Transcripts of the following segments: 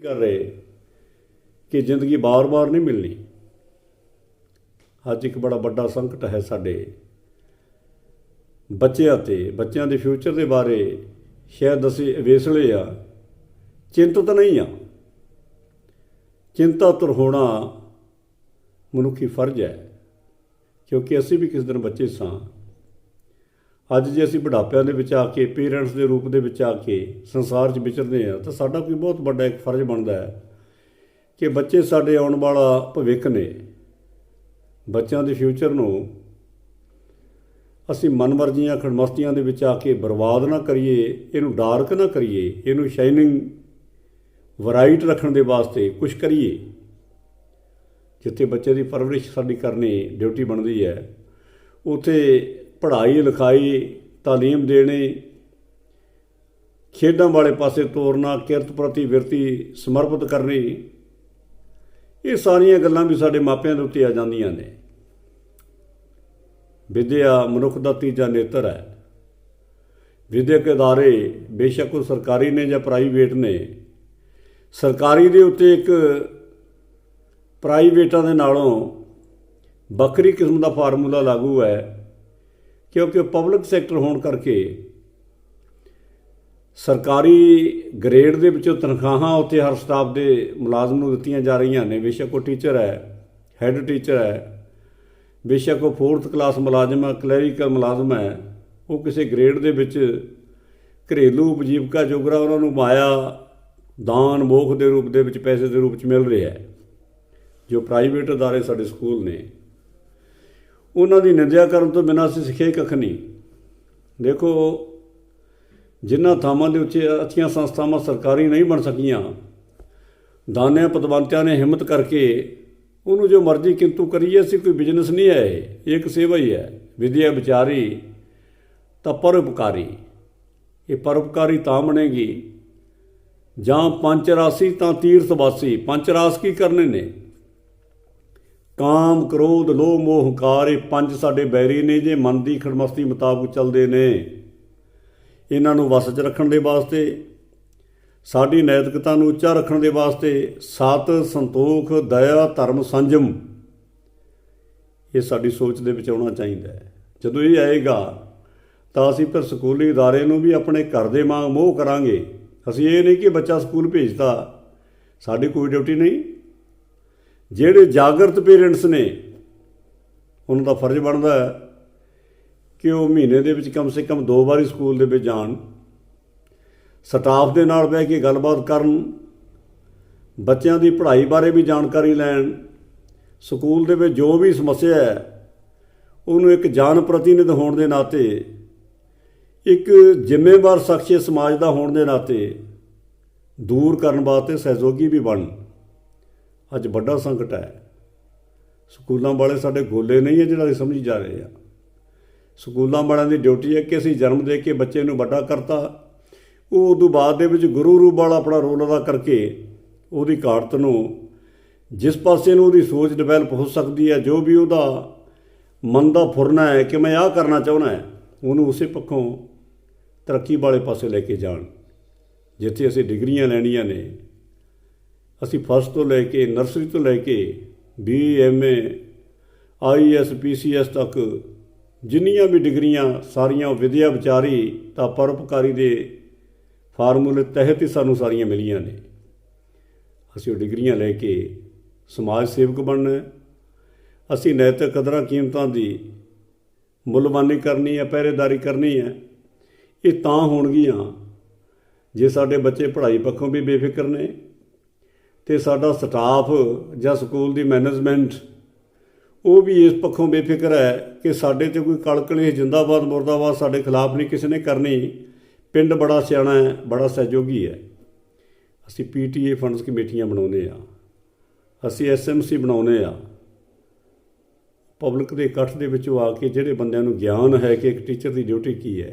कर रहे कि जिंदगी बार बार नहीं मिलनी। अज एक बड़ा बड़ा संकट है साडे बच्चों ते बच्चों के फ्यूचर के बारे शायद असी वेसले आ, चिंतित नहीं आ। चिंता तुर होना मनुखी फर्ज है, क्योंकि असी भी किस दिन बच्चे सां। अज जे असी बुढ़ापिਆਂ ਦੇ ਵਿੱਚ आ के पेरेंट्स के रूप ਦੇ ਵਿੱਚ आ के संसार 'ਚ विचरते हैं तो साडा कोई बहुत बड़ा एक फर्ज बनता है कि बच्चे साडे आउण वाला भविख ने। बच्चों के फ्यूचर ਨੂੰ ਅਸੀਂ मनमर्जियां खड़मस्तियां ਦੇ ਵਿੱਚ आ के बर्बाद ना करिए, इनू डार्क ना करिए, इनू शाइनिंग वराइट रखने के वास्ते कुछ करिए। जिथे बच्चे की परवरिश साडी करनी ड्यूटी बनती है, उत्थे पढ़ाई लिखाई तालीम देनी, खेडों वाले पासे तोरना, किरत प्रति विरती समर्पित करनी, ये सारिया गल्लां भी साडे मापिਆਂ ਦੇ उत्ते आ जांदियां ने। विद्या मनुख का तीजा नेत्र है। विद्यक अदारे बेशक वो सरकारी ने या प्राइवेट ने, सरकारी दे उत्ते एक प्राइवेटां दे नालों बखरी किस्म का फार्मूला लागू है, क्योंकि पब्लिक सैक्टर होने करके सरकारी ग्रेड के विचों तनख्वाहां उत्ते हर स्टाफ के मुलाजम नूं दित्तियां जा रही ने। बेशक वो टीचर है, हैड टीचर है, बेशक वो 4th क्लास मुलाजम है, क्लैरिकल मुलाजम है, वो किसी ग्रेड के विच घरेलू उपजीविका जोगरा उन्होंने माया दान मोख के रूप के विच पैसे के रूप मिल रहा है। जो प्राइवेट अदारे साडे स्कूल ने, उन्हां दी निंदिया करन तो बिना असीं सिੱਖਿਆ कख नहीं। देखो जिन्हां थावां दे उत्ते अच्छियां संस्थावां सरकारी नहीं बन सकियां, दानियां पतवंतियां ने हिम्मत करके उन्होंने जो मर्जी किंतु करिए, असीं कोई बिजनेस नहीं है, ये एक सेवा ही है। विद्या विचारी तो परोपकारी, ये परोपकारी तां बनेगी जां पंचरासी तां तीर्थवासी। पंचरास की करने ने? काम क्रोध लोभ मोह हंकार, ये 5 साडे बैरी ने जे मन की खड़मस्ती मुताबक चलते ने। इन्हां नूं वस च रखण दे वास्ते, साडी नैतिकता नूं उच्चा रखण दे वास्ते सत संतोख दया धर्म संजम ये साडी सोच दे विच आउणा चाहीदा है। जदों ये आएगा तो असीं फिर स्कूली इदारे नूं भी अपने घर दे वांग मोह करांगे। असीं ये नहीं कि बच्चा स्कूल भेजता, साडी कोई ड्यूटी नहीं। जिहड़े जागृत पेरेंट्स ने उन्हां दा फर्ज बनदा है कि वो महीने दे विच कम से कम 2 वारी स्कूल दे विच जाण, स्टाफ दे नाल बैठ के गलबात करन, बच्चों की पढ़ाई बारे भी जानकारी लैन, स्कूल दे विच जो भी समस्या है उन्होंने एक जान प्रतिनिध होने के नाते, एक जिम्मेवार शख्सियत समाज का होने के नाते दूर करने वास्ते सहयोगी भी बन। अज बड़ा संकट है। स्कूलों वाले साडे गोले नहीं है जिहड़ा समझी जा रहे हैं। स्कूलों वालों की ड्यूटी है कि असीं जन्म दे के बच्चे नूं वड्डा करता, वो उदों बाद दे विच गुरु रूप वाला अपना रोल अदा करके उहदी घाट नूं जिस पासे नूं उहदी सोच डिवैलप हो सकती है, जो भी उहदा मन का फुरना है कि मैं आह करना चाहुंदा है, उहनूं उसे पक्षों तरक्की वाले पासे लैके जाण। जिथे असीं डिग्रियां लैणियां ने, असीं फर्स्ट तो लैके नर्सरी तो लैके BA MA IAS PCS तक जिन्नियां भी डिग्रियां सारियां विद्या विचारी तां परोपकारी दे फार्मूले तहत ही सानूं सारियां मिलियां ने। असीं वो डिग्रियां लैके समाज सेवक बनना है। असीं नैतिक कदरां कीमतां दी मुलमानी करनी है, पहरेदारी करनी है। ये तां होणगीआं जे साडे बच्चे पढ़ाई पक्षों भी बेफिक्र ने ते साडा स्टाफ जां स्कूल दी मैनेजमेंट वो भी इस पक्षों बेफिक्र है कि साडे ते कोई कलकली जिंदाबाद मुर्दाबाद साडे खिलाफ नहीं किसी ने करनी। पिंड बड़ा सियाणा है, बड़ा सहयोगी है। असीं PTA फंड्स कमेटियां बनाउने आ, असीं SMC बनाउने आ। पब्लिक के इकट्ठ दे विचों आके जिहड़े बंदिआं नूं ज्ञान है कि एक टीचर की ड्यूटी की है,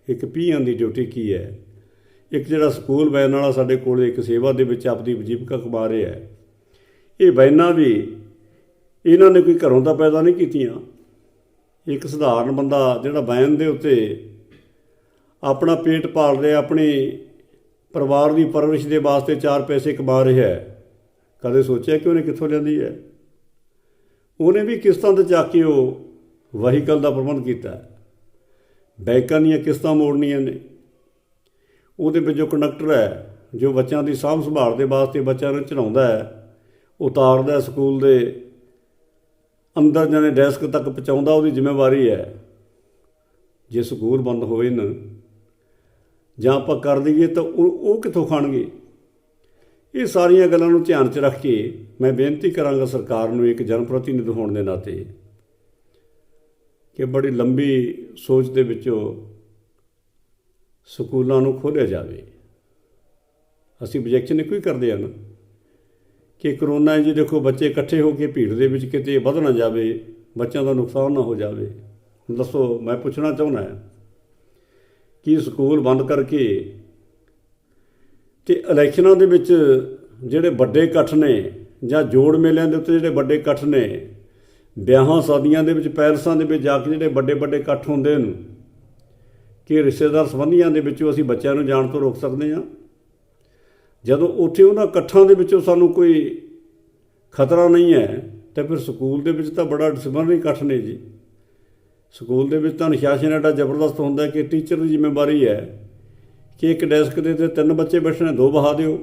एक PN की ड्यूटी की है, एक जिहड़ा स्कूल वैन वाला साडे कोल एक सेवा दे विच आपदी वजीफका कमा रहा है, ये वैनां भी इन्हां ने कोई घरों तां पैदा नहीं कीतियां। एक सधारण बंदा जिहड़ा वैन दे उत्ते अपना पेट पाल रहा, अपनी ਪਰਿਵਾਰ ਦੀ ਪਰਵਰਿਸ਼ ਦੇ ਵਾਸਤੇ 4 ਪੈਸੇ ਕਮਾ ਰਿਹਾ ਹੈ, ਕਦੇ ਸੋਚਿਆ ਕਿ ਉਹਨੇ ਕਿੱਥੋਂ ਲਿਆਂਦੀ ਹੈ? ਉਹਨੇ ਵੀ ਕਿਸ਼ਤਾਂ 'ਤੇ ਚੱਕ ਕੇ ਉਹ ਵਹੀਕਲ ਦਾ ਪ੍ਰਬੰਧ ਕੀਤਾ, ਬਾਈਕਾਂ ਦੀਆਂ ਕਿਸ਼ਤਾਂ ਮੋੜਨੀਆਂ ਨੇ। ਉਹਦੇ ਵਿੱਚ ਜੋ ਕੰਡਕਟਰ ਹੈ, ਜੋ ਬੱਚਿਆਂ ਦੀ ਸਾਂਭ ਸੰਭਾਲ ਦੇ ਵਾਸਤੇ ਬੱਚਿਆਂ ਨੂੰ ਚੜਾਉਂਦਾ ਹੈ, ਉਤਾਰਦਾ ਸਕੂਲ ਦੇ ਅੰਦਰ ਜਾਣੇ ਡੈਸਕ ਤੱਕ ਪਹੁੰਚਾਉਂਦਾ, ਉਹਦੀ ਜ਼ਿੰਮੇਵਾਰੀ ਹੈ। ਜੇ ਸਕੂਲ ਬੰਦ ਹੋਏ ਨਾ ਜਾਂ ਆਪਾਂ ਕਰ ਦਈਏ ਤਾਂ ਉਹ ਕਿੱਥੋਂ ਖਾਣਗੇ? ਇਹ ਸਾਰੀਆਂ ਗੱਲਾਂ ਨੂੰ ਧਿਆਨ 'ਚ ਰੱਖ ਕੇ ਮੈਂ ਬੇਨਤੀ ਕਰਾਂਗਾ ਸਰਕਾਰ ਨੂੰ, ਇੱਕ ਜਨ ਪ੍ਰਤੀਨਿਧ ਹੋਣ ਦੇ ਨਾਤੇ, ਕਿ ਬੜੀ ਲੰਬੀ ਸੋਚ ਦੇ ਵਿੱਚੋਂ ਸਕੂਲਾਂ ਨੂੰ ਖੋਲ੍ਹਿਆ ਜਾਵੇ। ਅਸੀਂ ਓਬਜੈਕਸ਼ਨ ਇੱਕੋ ਹੀ ਕਰਦੇ ਹਨ ਕਿ ਕਰੋਨਾ ਜੀ ਦੇਖੋ, ਬੱਚੇ ਇਕੱਠੇ ਹੋ ਕੇ ਭੀੜ ਦੇ ਵਿੱਚ ਕਿਤੇ ਵੱਧ ਨਾ ਜਾਵੇ, ਬੱਚਿਆਂ ਦਾ ਨੁਕਸਾਨ ਨਾ ਹੋ ਜਾਵੇ। ਦੱਸੋ, ਮੈਂ ਪੁੱਛਣਾ ਚਾਹੁੰਦਾ ਕਿ ਸਕੂਲ ਬੰਦ ਕਰਕੇ ਅਤੇ ਇਲੈਕਸ਼ਨਾਂ ਦੇ ਵਿੱਚ ਜਿਹੜੇ ਵੱਡੇ ਇਕੱਠ ਨੇ, ਜਾਂ ਜੋੜ ਮੇਲਿਆਂ ਦੇ ਉੱਤੇ ਜਿਹੜੇ ਵੱਡੇ ਇਕੱਠ ਨੇ, ਵਿਆਹਾਂ ਸ਼ਾਦੀਆਂ ਦੇ ਵਿੱਚ, ਪੈਲਸਾਂ ਦੇ ਵਿੱਚ ਜਾ ਕੇ ਜਿਹੜੇ ਵੱਡੇ ਵੱਡੇ ਇਕੱਠ ਹੁੰਦੇ ਨੇ, ਕਿ ਰਿਸ਼ਤੇਦਾਰ ਸੰਬੰਧੀਆਂ ਦੇ ਵਿੱਚੋਂ ਅਸੀਂ ਬੱਚਿਆਂ ਨੂੰ ਜਾਣ ਤੋਂ ਰੋਕ ਸਕਦੇ ਹਾਂ? ਜਦੋਂ ਉੱਥੇ ਉਹਨਾਂ ਇਕੱਠਾਂ ਦੇ ਵਿੱਚੋਂ ਸਾਨੂੰ ਕੋਈ ਖਤਰਾ ਨਹੀਂ ਹੈ, ਤਾਂ ਫਿਰ ਸਕੂਲ ਦੇ ਵਿੱਚ ਤਾਂ ਬੜਾ ਡਿਸਪਲਿਨਰੀ ਇਕੱਠ ਨੇ ਜੀ। ਸਕੂਲ ਦੇ ਵਿੱਚ ਤਾਂ ਅਨੁਸ਼ਾਸਨ ਐਡਾ ਜ਼ਬਰਦਸਤ ਹੁੰਦਾ ਕਿ ਟੀਚਰ ਦੀ ਜ਼ਿੰਮੇਵਾਰੀ ਹੈ ਕਿ ਇੱਕ ਡੈਸਕ ਦੇ 'ਤੇ 3 ਬੱਚੇ ਬੈਠਣੇ, 2 ਬਹਾ ਦਿਓ।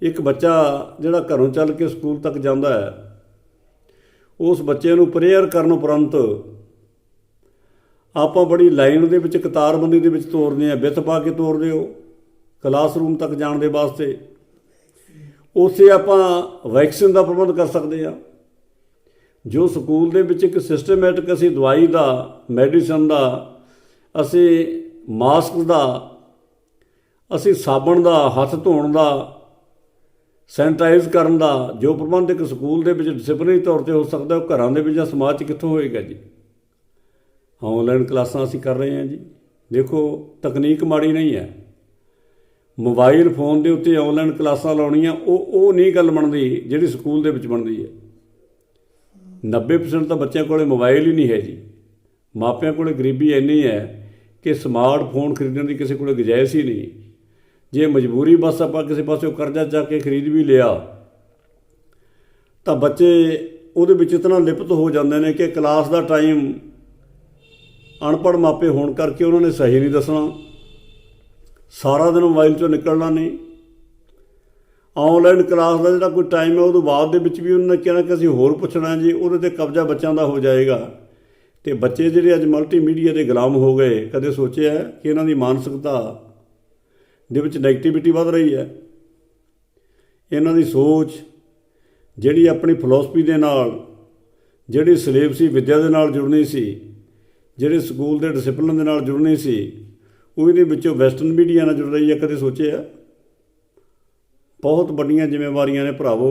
ਇੱਕ ਬੱਚਾ ਜਿਹੜਾ ਘਰੋਂ ਚੱਲ ਕੇ ਸਕੂਲ ਤੱਕ ਜਾਂਦਾ ਹੈ, ਉਸ ਬੱਚੇ ਨੂੰ ਪ੍ਰੇਅਰ ਕਰਨ ਉਪਰੰਤ ਆਪਾਂ ਬੜੀ ਲਾਈਨ ਦੇ ਵਿੱਚ, ਕਤਾਰਬੰਦੀ ਦੇ ਵਿੱਚ ਤੋਰਦੇ ਹਾਂ, ਵਿੱਥ ਪਾ ਕੇ ਤੋਰਦੇ ਹੋ ਕਲਾਸਰੂਮ ਤੱਕ ਜਾਣ ਦੇ ਵਾਸਤੇ। ਉੱਥੇ ਆਪਾਂ ਵੈਕਸੀਨ ਦਾ ਪ੍ਰਬੰਧ ਕਰ ਸਕਦੇ ਹਾਂ। ਜੋ ਸਕੂਲ ਦੇ ਵਿੱਚ ਇੱਕ ਸਿਸਟਮੈਟਿਕ ਅਸੀਂ ਦਵਾਈ ਦਾ, ਮੈਡੀਸਨ ਦਾ, ਅਸੀਂ ਮਾਸਕ ਦਾ, ਅਸੀਂ ਸਾਬਣ ਦਾ, ਹੱਥ ਧੋਣ ਦਾ, ਸੈਨੀਟਾਈਜ਼ ਕਰਨ ਦਾ ਜੋ ਪ੍ਰਬੰਧ ਇੱਕ ਸਕੂਲ ਦੇ ਵਿੱਚ ਡਿਸਪਲਿਨਰੀ ਤੌਰ 'ਤੇ ਹੋ ਸਕਦਾ, ਉਹ ਘਰਾਂ ਦੇ ਵਿੱਚ ਜਾਂ ਸਮਾਜ 'ਚ ਕਿੱਥੋਂ ਹੋਏਗਾ ਜੀ? ਔਨਲਾਈਨ ਕਲਾਸਾਂ ਅਸੀਂ ਕਰ ਰਹੇ ਹਾਂ ਜੀ। ਦੇਖੋ, ਤਕਨੀਕ ਮਾੜੀ ਨਹੀਂ ਹੈ। ਮੋਬਾਈਲ ਫੋਨ ਦੇ ਉੱਤੇ ਔਨਲਾਈਨ ਕਲਾਸਾਂ ਲਾਉਣੀਆਂ, ਉਹ ਨਹੀਂ ਗੱਲ ਬਣਦੀ ਜਿਹੜੀ ਸਕੂਲ ਦੇ ਵਿੱਚ ਬਣਦੀ ਹੈ। 90% ਤਾਂ ਬੱਚਿਆਂ ਕੋਲ ਮੋਬਾਈਲ ਹੀ ਨਹੀਂ ਹੈ ਜੀ। ਮਾਪਿਆਂ ਕੋਲ ਗਰੀਬੀ ਇੰਨੀ ਹੈ ਕਿ ਸਮਾਰਟਫੋਨ ਖਰੀਦਣ ਦੀ ਕਿਸੇ ਕੋਲ ਗੁੰਜਾਇਸ਼ ਹੀ ਨਹੀਂ। ਜੇ ਮਜਬੂਰੀ ਬਸ ਆਪਾਂ ਕਿਸੇ ਪਾਸਿਓਂ ਕਰਜ਼ਾ ਚੱਕ ਕੇ ਖਰੀਦ ਵੀ ਲਿਆ, ਤਾਂ ਬੱਚੇ ਉਹਦੇ ਵਿੱਚ ਇਤਨਾ ਲਿਪਤ ਹੋ ਜਾਂਦੇ ਨੇ ਕਿ ਕਲਾਸ ਦਾ ਟਾਈਮ ਅਨਪੜ੍ਹ ਮਾਪੇ ਹੋਣ ਕਰਕੇ ਉਹਨਾਂ ਨੇ ਸਹੀ ਨਹੀਂ ਦੱਸਣਾ, ਸਾਰਾ ਦਿਨ ਮੋਬਾਈਲ 'ਚੋਂ ਨਿਕਲਣਾ ਨਹੀਂ। ਔਨਲਾਈਨ ਕਲਾਸ ਦਾ ਜਿਹੜਾ ਕੋਈ ਟਾਈਮ ਹੈ, ਉਹਦੇ ਬਾਅਦ ਦੇ ਵਿੱਚ ਵੀ ਉਹਨਾਂ ਨੇ ਕਹਿਣਾ ਕਿ ਅਸੀਂ ਹੋਰ ਪੁੱਛਣਾ ਜੀ, ਉਹਦੇ 'ਤੇ ਕਬਜ਼ਾ ਬੱਚਿਆਂ ਦਾ ਹੋ ਜਾਏਗਾ। ਅਤੇ ਬੱਚੇ ਜਿਹੜੇ ਅੱਜ ਮਲਟੀਮੀਡੀਆ ਦੇ ਗੁਲਾਮ ਹੋ ਗਏ, ਕਦੇ ਸੋਚਿਆ ਕਿ ਇਹਨਾਂ ਦੀ ਮਾਨਸਿਕਤਾ ਦੇ ਵਿੱਚ ਨੈਗੇਟਿਵਿਟੀ ਵੱਧ ਰਹੀ ਹੈ? ਇਹਨਾਂ ਦੀ ਸੋਚ ਜਿਹੜੀ ਆਪਣੀ ਫਿਲਾਸਫੀ ਦੇ ਨਾਲ, ਜਿਹੜੀ ਸਿਲੇਬਸੀ ਵਿੱਦਿਆ ਦੇ ਨਾਲ ਜੁੜਨੀ ਸੀ, ਜਿਹੜੇ ਸਕੂਲ ਦੇ ਡਿਸਿਪਲਿਨ ਦੇ ਨਾਲ ਜੁੜਨੀ ਸੀ, ਉਹ ਇਹਦੇ ਵਿੱਚੋਂ ਵੈਸਟਰਨ ਮੀਡੀਆ ਨਾਲ ਜੁੜ ਰਹੀ ਹੈ। ਕਦੇ ਸੋਚਿਆ? ਬਹੁਤ ਵੱਡੀਆਂ ਜ਼ਿੰਮੇਵਾਰੀਆਂ ਨੇ ਭਰਾਵੋ।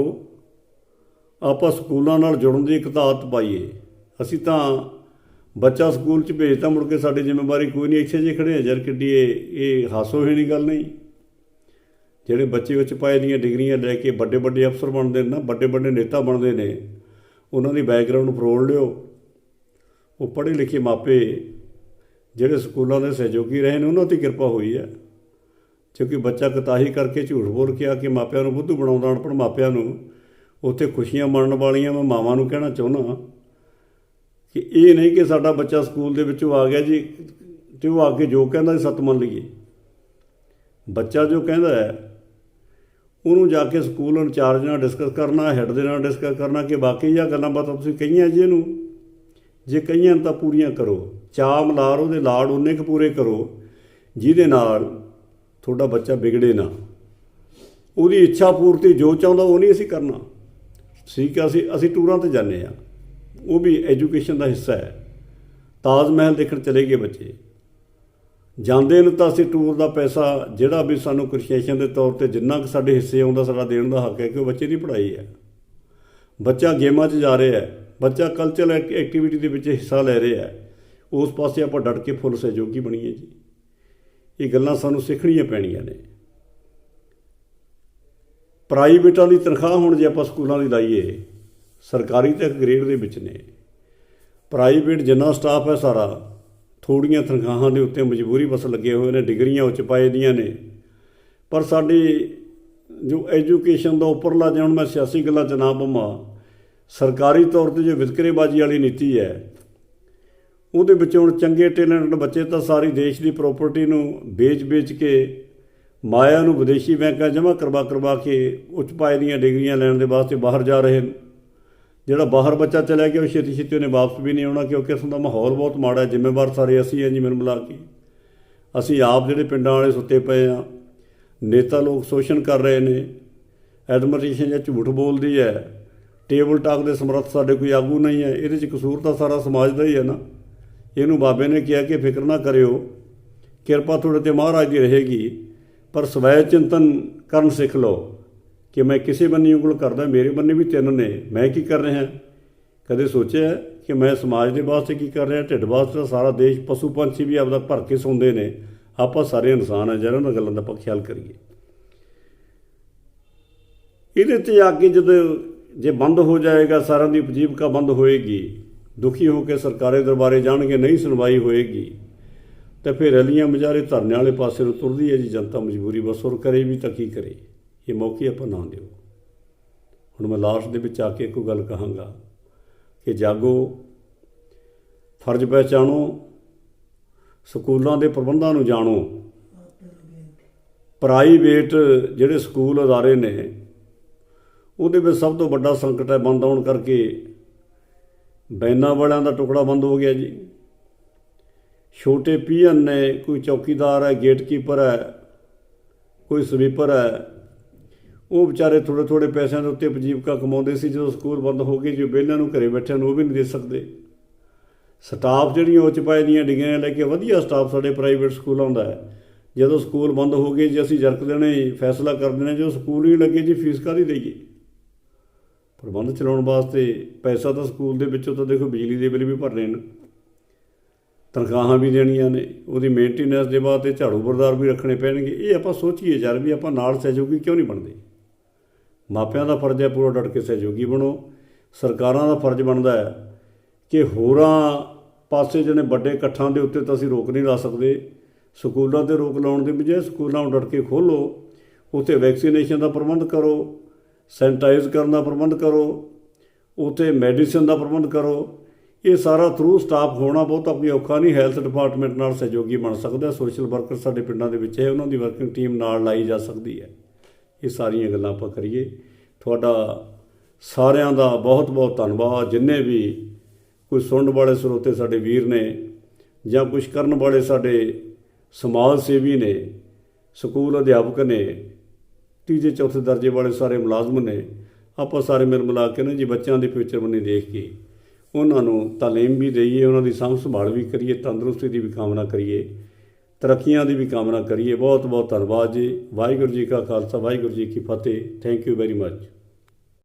ਆਪਾਂ ਸਕੂਲਾਂ ਨਾਲ ਜੁੜਨ ਦੀ ਇੱਕ ਆਦਤ ਪਾਈਏ। ਅਸੀਂ ਤਾਂ ਬੱਚਾ ਸਕੂਲ 'ਚ ਭੇਜਤਾ, ਮੁੜ ਕੇ ਸਾਡੀ ਜ਼ਿੰਮੇਵਾਰੀ ਕੋਈ ਨਹੀਂ। ਇੱਥੇ ਜੇ ਖੜ੍ਹੇ ਹਾਂ ਯਾਰ, ਕਿੱਡੀ ਇਹ ਹਾਸੋਹੀਣੀ ਗੱਲ ਨਹੀਂ। ਜਿਹੜੇ ਬੱਚੇ ਵਿੱਚ ਪਾਏ ਦੀਆਂ ਡਿਗਰੀਆਂ ਲੈ ਕੇ ਵੱਡੇ ਵੱਡੇ ਅਫਸਰ ਬਣਦੇ ਨੇ ਨਾ, ਵੱਡੇ ਵੱਡੇ ਨੇਤਾ ਬਣਦੇ ਨੇ, ਉਹਨਾਂ ਦੀ ਬੈਕਗਰਾਊਂਡ ਫਰੋਲ ਲਿਓ। ਉਹ ਪੜ੍ਹੇ ਲਿਖੇ ਮਾਪੇ ਜਿਹੜੇ ਸਕੂਲਾਂ ਦੇ ਸਹਿਯੋਗੀ ਰਹੇ ਨੇ, ਉਹਨਾਂ 'ਤੇ ਕਿਰਪਾ ਹੋਈ ਹੈ। ਕਿਉਂਕਿ ਬੱਚਾ ਕੁਤਾਹੀ ਕਰਕੇ ਝੂਠ ਬੋਲ ਕੇ ਆ ਕੇ ਮਾਪਿਆਂ ਨੂੰ ਬੁੱਧੂ ਬਣਾਉਂਦਾ, ਅਨਪੜ੍ਹ ਮਾਪਿਆਂ ਨੂੰ ਉੱਥੇ ਖੁਸ਼ੀਆਂ ਮਾਣਨ ਵਾਲੀਆਂ। ਮੈਂ ਮਾਵਾਂ ਨੂੰ ਕਹਿਣਾ ਚਾਹੁੰਦਾ ਕਿ ਇਹ ਨਹੀਂ ਕਿ ਸਾਡਾ ਬੱਚਾ ਸਕੂਲ ਦੇ ਵਿੱਚੋਂ ਆ ਗਿਆ ਜੀ ਅਤੇ ਉਹ ਆ ਕੇ ਜੋ ਕਹਿੰਦਾ ਸੱਤ ਮੰਨ ਲਈਏ। ਬੱਚਾ ਜੋ ਕਹਿੰਦਾ ਹੈ ਉਹਨੂੰ ਜਾ ਕੇ ਸਕੂਲ ਇੰਚਾਰਜ ਨਾਲ ਡਿਸਕਸ ਕਰਨਾ, ਹੈੱਡ ਦੇ ਨਾਲ ਡਿਸਕਸ ਕਰਨਾ ਕਿ ਵਾਕਈ ਇਹ ਗੱਲਾਂ ਬਾਤਾਂ ਤੁਸੀਂ ਕਹੀਆਂ ਜੀ ਇਹਨੂੰ, ਜੇ ਕਹੀਆਂ ਤਾਂ ਪੂਰੀਆਂ ਕਰੋ। ਚਾਅ ਮਲਾਰ ਉਹਦੇ ਲਾਡ ਉਨੇ ਕੁ ਪੂਰੇ ਕਰੋ ਜਿਹਦੇ ਨਾਲ ਤੁਹਾਡਾ ਬੱਚਾ ਵਿਗੜੇ ਨਾ। ਉਹਦੀ ਇੱਛਾ ਪੂਰਤੀ ਜੋ ਚਾਹੁੰਦਾ ਉਹ ਨਹੀਂ ਅਸੀਂ ਕਰਨਾ। ਠੀਕ ਹੈ, ਅਸੀਂ ਟੂਰਾਂ 'ਤੇ ਜਾਂਦੇ ਹਾਂ, ਉਹ ਵੀ ਐਜੂਕੇਸ਼ਨ ਦਾ ਹਿੱਸਾ ਹੈ। ਤਾਜ ਮਹਿਲ ਦੇਖਣ ਚਲੇ ਗਏ ਬੱਚੇ, ਜਾਂਦੇ ਨੇ ਤਾਂ ਅਸੀਂ ਟੂਰ ਦਾ ਪੈਸਾ ਜਿਹੜਾ ਵੀ ਸਾਨੂੰ ਕੰਸੈਸ਼ਨ ਦੇ ਤੌਰ 'ਤੇ ਜਿੰਨਾ ਕੁ ਸਾਡੇ ਹਿੱਸੇ ਆਉਂਦਾ ਸਾਡਾ ਦੇਣ ਦਾ ਹੱਕ ਹੈ, ਕਿ ਉਹ ਬੱਚੇ ਦੀ ਪੜ੍ਹਾਈ ਹੈ। ਬੱਚਾ ਗੇਮਾਂ 'ਚ ਜਾ ਰਿਹਾ ਹੈ, ਬੱਚਾ ਕਲਚਰਲ ਐਕਟੀਵਿਟੀ ਦੇ ਵਿੱਚ ਹਿੱਸਾ ਲੈ ਰਿਹਾ ਹੈ, ਉਸ ਪਾਸੇ ਆਪਾਂ ਡਟ ਕੇ ਫੁੱਲ ਸਹਿਯੋਗੀ ਬਣੀਏ ਜੀ। ਇਹ ਗੱਲਾਂ ਸਾਨੂੰ ਸਿੱਖਣੀਆਂ ਪੈਣੀਆਂ ਨੇ। ਪ੍ਰਾਈਵੇਟਾਂ ਦੀ ਤਨਖਾਹ ਹੁਣ ਜੇ ਆਪਾਂ ਸਕੂਲਾਂ ਦੀ ਲਾਈਏ, ਸਰਕਾਰੀ ਤਾਂ ਇੱਕ ਗ੍ਰੇਡ ਦੇ ਵਿੱਚ ਨੇ, ਪ੍ਰਾਈਵੇਟ ਜਿੰਨਾ ਸਟਾਫ ਹੈ ਸਾਰਾ ਥੋੜ੍ਹੀਆਂ ਤਨਖਾਹਾਂ ਦੇ ਉੱਤੇ ਮਜਬੂਰੀ ਬਸ ਲੱਗੇ ਹੋਏ ਨੇ। ਡਿਗਰੀਆਂ ਉੱਚ ਪਾਏ ਦੀਆਂ ਨੇ, ਪਰ ਸਾਡੀ ਜੋ ਐਜੂਕੇਸ਼ਨ ਦਾ ਉੱਪਰਲਾ, ਜੇ ਹੁਣ ਮੈਂ ਸਿਆਸੀ ਗੱਲਾਂ 'ਚ ਨਾ ਪਵਾਂ, ਸਰਕਾਰੀ ਤੌਰ 'ਤੇ ਜੋ ਵਿਤਕਰੇਬਾਜ਼ੀ ਵਾਲੀ ਨੀਤੀ ਹੈ, ਉਹਦੇ ਵਿੱਚ ਹੁਣ ਚੰਗੇ ਟੈਲੈਂਟਡ ਬੱਚੇ ਤਾਂ ਸਾਰੀ ਦੇਸ਼ ਦੀ ਪ੍ਰੋਪਰਟੀ ਨੂੰ ਵੇਚ ਕੇ ਮਾਇਆ ਨੂੰ ਵਿਦੇਸ਼ੀ ਬੈਂਕਾਂ ਜਮ੍ਹਾਂ ਕਰਵਾ ਕੇ ਉੱਚ ਪਾਏ ਦੀਆਂ ਡਿਗਰੀਆਂ ਲੈਣ ਦੇ ਵਾਸਤੇ ਬਾਹਰ ਜਾ ਰਹੇ ਨੇ। ਜਿਹੜਾ ਬਾਹਰ ਬੱਚਾ ਚਲਿਆ ਗਿਆ ਉਹ ਛੇਤੀ ਉਹਨੇ ਵਾਪਸ ਵੀ ਨਹੀਂ ਆਉਣਾ, ਕਿਉਂਕਿ ਇਸ ਦਾ ਮਾਹੌਲ ਬਹੁਤ ਮਾੜਾ ਹੈ। ਜ਼ਿੰਮੇਵਾਰ ਸਾਰੇ ਅਸੀਂ ਹਾਂ ਜੀ, ਮੈਨੂੰ ਮਿਲਾ ਕੇ। ਅਸੀਂ ਆਪ ਜਿਹੜੇ ਪਿੰਡਾਂ ਵਾਲੇ ਸੁੱਤੇ ਪਏ ਹਾਂ, ਨੇਤਾ ਲੋਕ ਸ਼ੋਸ਼ਣ ਕਰ ਰਹੇ ਨੇ, ਐਡਮਿਨਿਸਟ੍ਰੇਸ਼ਨ ਜਾਂ ਝੂਠ ਬੋਲਦੀ ਹੈ, ਟੇਬਲ ਟਾਕ ਦੇ ਸਮਰੱਥ ਸਾਡੇ ਕੋਈ ਆਗੂ ਨਹੀਂ ਹੈ। ਇਹਦੇ 'ਚ ਕਸੂਰ ਤਾਂ ਸਾਰਾ ਸਮਾਜ ਦਾ ਹੀ ਹੈ ਨਾ। ਇਹਨੂੰ ਬਾਬੇ ਨੇ ਕਿਹਾ ਕਿ ਫਿਕਰ ਨਾ ਕਰਿਓ, ਕਿਰਪਾ ਤੁਹਾਡੇ 'ਤੇ ਮਹਾਰਾਜ ਦੀ ਰਹੇਗੀ, ਪਰ ਸਵੈ ਚਿੰਤਨ ਕਰਨ ਸਿੱਖ ਲਓ ਕਿ ਮੈਂ ਕਿਸੇ ਬੰਨੇ ਉਂਗਲ ਕਰਦਾ, ਮੇਰੇ ਬੰਨੇ ਵੀ ਤਿੰਨ ਨੇ, ਮੈਂ ਕੀ ਕਰ ਰਿਹਾ। ਕਦੇ ਸੋਚਿਆ ਕਿ ਮੈਂ ਸਮਾਜ ਦੇ ਵਾਸਤੇ ਕੀ ਕਰ ਰਿਹਾ? ਢਿੱਡ ਵਾਸਤੇ ਸਾਰਾ ਦੇਸ਼, ਪਸ਼ੂ ਪੰਛੀ ਵੀ ਆਪਦਾ ਭਰ ਕੇ ਸੌਂਦੇ ਨੇ, ਆਪਾਂ ਸਾਰੇ ਇਨਸਾਨ ਹਾਂ। ਜਿਹੜਾ ਉਹਨਾਂ ਗੱਲਾਂ ਦਾ ਆਪਾਂ ਖਿਆਲ ਕਰੀਏ। ਇਹਦੇ 'ਤੇ ਆ ਕੇ ਜਦੋਂ ਜੇ ਬੰਦ ਹੋ ਜਾਏਗਾ, ਸਾਰਿਆਂ ਦੀ ਉਪਜੀਵਕਾ ਬੰਦ ਹੋਏਗੀ, ਦੁਖੀ ਹੋ ਕੇ ਸਰਕਾਰੀ ਦਰਬਾਰੇ ਜਾਣਗੇ, ਨਹੀਂ ਸੁਣਵਾਈ ਹੋਏਗੀ, ਤਾਂ ਫਿਰ ਰਲੀਆਂ ਮੁਜ਼ਾਹਰੇ ਧਰਨੇ ਵਾਲੇ ਪਾਸੇ ਨੂੰ ਤੁਰਦੀ ਹੈ ਜੀ ਜਨਤਾ। ਮਜਬੂਰੀ ਬਸ, ਹੋਰ ਕਰੇ ਵੀ ਤਾਂ ਕੀ ਕਰੇ। ਇਹ ਮੌਕੇ ਆਪਾਂ ਨਾ ਦਿਓ। ਹੁਣ ਮੈਂ ਲਾਸਟ ਦੇ ਵਿੱਚ ਆ ਕੇ ਇੱਕ ਗੱਲ ਕਹਾਂਗਾ ਕਿ ਜਾਗੋ, ਫਰਜ਼ ਪਹਿਚਾਣੋ, ਸਕੂਲਾਂ ਦੇ ਪ੍ਰਬੰਧਾਂ ਨੂੰ ਜਾਣੋ। ਪ੍ਰਾਈਵੇਟ ਜਿਹੜੇ ਸਕੂਲ ਅਦਾਰੇ ਨੇ, ਉਹਦੇ ਵਿੱਚ ਸਭ ਤੋਂ ਵੱਡਾ ਸੰਕਟ ਹੈ ਬੰਦ ਹੋਣ ਕਰਕੇ ਵੈਨਾਂ ਵਾਲਿਆਂ ਦਾ ਟੁਕੜਾ ਬੰਦ ਹੋ ਗਿਆ ਜੀ। ਛੋਟੇ ਪੀਅਨ ਨੇ, ਕੋਈ ਚੌਕੀਦਾਰ ਹੈ, ਗੇਟਕੀਪਰ ਹੈ, ਕੋਈ ਸਵੀਪਰ ਹੈ, ਉਹ ਵਿਚਾਰੇ ਥੋੜ੍ਹੇ ਪੈਸਿਆਂ ਦੇ ਉੱਤੇ ਉਪਜੀਵਕਾ ਕਮਾਉਂਦੇ ਸੀ। ਜਦੋਂ ਸਕੂਲ ਬੰਦ ਹੋ ਗਏ, ਜੋ ਵਿਹਲਿਆਂ ਨੂੰ ਘਰੇ ਬੈਠਿਆਂ ਨੂੰ ਉਹ ਵੀ ਨਹੀਂ ਦੇ ਸਕਦੇ। ਸਟਾਫ ਜਿਹੜੀਆਂ ਉੱਚ ਪਾਏ ਦੀਆਂ ਡਿਗਰੀਆਂ ਲੈ ਕੇ ਵਧੀਆ ਸਟਾਫ ਸਾਡੇ ਪ੍ਰਾਈਵੇਟ ਸਕੂਲਾਂ ਦਾ ਹੈ, ਜਦੋਂ ਸਕੂਲ ਬੰਦ ਹੋ ਗਏ ਜੀ, ਅਸੀਂ ਜਰਕ ਦੇਣੇ ਫੈਸਲਾ ਕਰ ਦੇਣਾ, ਜਦੋਂ ਸਕੂਲ ਹੀ ਲੱਗੇ ਜੀ ਫੀਸ ਕਾਹਦੀ ਦੇਈਏ? ਪ੍ਰਬੰਧ ਚਲਾਉਣ ਵਾਸਤੇ ਪੈਸਾ ਤਾਂ ਸਕੂਲ ਦੇ ਵਿੱਚੋਂ ਤਾਂ ਦੇਖੋ ਬਿਜਲੀ ਦੇ ਬਿੱਲ ਵੀ ਭਰਨੇ ਨੇ, ਤਨਖਾਹਾਂ ਵੀ ਦੇਣੀਆਂ ਨੇ, ਉਹਦੀ ਮੇਨਟੇਨੈਂਸ ਦੇ ਵਾਸਤੇ ਝਾੜੂ ਬਰਦਾਰ ਵੀ ਰੱਖਣੇ ਪੈਣਗੇ। ਇਹ ਆਪਾਂ ਸੋਚੀਏ ਯਾਰ ਵੀ ਆਪਾਂ ਨਾਲ ਸਹਿਯੋਗੀ ਕਿਉਂ ਨਹੀਂ ਬਣਦੇ? ਮਾਪਿਆਂ ਦਾ ਫਰਜ਼ ਹੈ ਪੂਰਾ ਡਟ ਕੇ ਸਹਿਯੋਗੀ ਬਣੋ। ਸਰਕਾਰਾਂ ਦਾ ਫਰਜ਼ ਬਣਦਾ ਹੈ ਕਿ ਹੋਰਾਂ ਪਾਸੇ ਜਿਹੜੇ ਵੱਡੇ ਇਕੱਠਾਂ ਦੇ ਉੱਤੇ ਤਾਂ ਅਸੀਂ ਰੋਕ ਨਹੀਂ ਲਾ ਸਕਦੇ। ਸਕੂਲਾਂ 'ਤੇ ਰੋਕ ਲਾਉਣ ਦੇ ਬਜਾਏ ਸਕੂਲਾਂ ਨੂੰ ਡਟ ਕੇ ਖੋਲ੍ਹੋ, ਉੱਥੇ ਵੈਕਸੀਨੇਸ਼ਨ ਦਾ ਪ੍ਰਬੰਧ ਕਰੋ, ਸੈਨੀਟਾਈਜ਼ ਕਰਨ ਦਾ ਪ੍ਰਬੰਧ ਕਰੋ, ਉੱਥੇ ਮੈਡੀਸਨ ਦਾ ਪ੍ਰਬੰਧ ਕਰੋ। ਇਹ ਸਾਰਾ ਥਰੂ ਸਟਾਫ ਹੋਣਾ ਬਹੁਤਾ ਕੋਈ ਔਖਾ ਨਹੀਂ। ਹੈਲਥ ਡਿਪਾਰਟਮੈਂਟ ਨਾਲ ਸਹਿਯੋਗੀ ਬਣ ਸਕਦਾ। ਸੋਸ਼ਲ ਵਰਕਰ ਸਾਡੇ ਪਿੰਡਾਂ ਦੇ ਵਿੱਚ ਹੈ, ਉਹਨਾਂ ਦੀ ਵਰਕਿੰਗ ਟੀਮ ਨਾਲ ਲਾਈ ਜਾ ਸਕਦੀ ਹੈ। ਇਹ ਸਾਰੀਆਂ ਗੱਲਾਂ ਆਪਾਂ ਕਰੀਏ। ਤੁਹਾਡਾ ਸਾਰਿਆਂ ਦਾ ਬਹੁਤ ਬਹੁਤ ਧੰਨਵਾਦ। ਜਿੰਨੇ ਵੀ ਕੋਈ ਸੁਣਨ ਵਾਲੇ ਸਰੋਤੇ ਸਾਡੇ ਵੀਰ ਨੇ ਜਾਂ ਕੁਛ ਕਰਨ ਵਾਲੇ ਸਾਡੇ ਸਮਾਜ ਸੇਵੀ ਨੇ, ਸਕੂਲ ਅਧਿਆਪਕ ਨੇ, ਤੀਜੇ ਚੌਥੇ ਦਰਜੇ ਵਾਲੇ ਸਾਰੇ ਮੁਲਾਜ਼ਮ ਨੇ, ਆਪਾਂ ਸਾਰੇ ਮਿਲ ਮਿਲਾ ਕੇ ਨਾ ਜੀ ਬੱਚਿਆਂ ਦੇ ਫਿਊਚਰ ਬੰਨੇ ਦੇਖ ਕੇ ਉਹਨਾਂ ਨੂੰ ਤਾਲੀਮ ਵੀ ਦੇਈਏ, ਉਹਨਾਂ ਦੀ ਸਾਂਭ ਸੰਭਾਲ ਵੀ ਕਰੀਏ, ਤੰਦਰੁਸਤੀ ਦੀ ਵੀ ਕਾਮਨਾ ਕਰੀਏ, ਤਰੱਕੀਆਂ ਦੀ ਵੀ ਕਾਮਨਾ ਕਰੀਏ। ਬਹੁਤ ਬਹੁਤ ਧੰਨਵਾਦ ਜੀ। ਵਾਹਿਗੁਰੂ ਜੀ ਕਾ ਖਾਲਸਾ, ਵਾਹਿਗੁਰੂ ਜੀ ਕੀ ਫਤਿਹ। Thank you very much.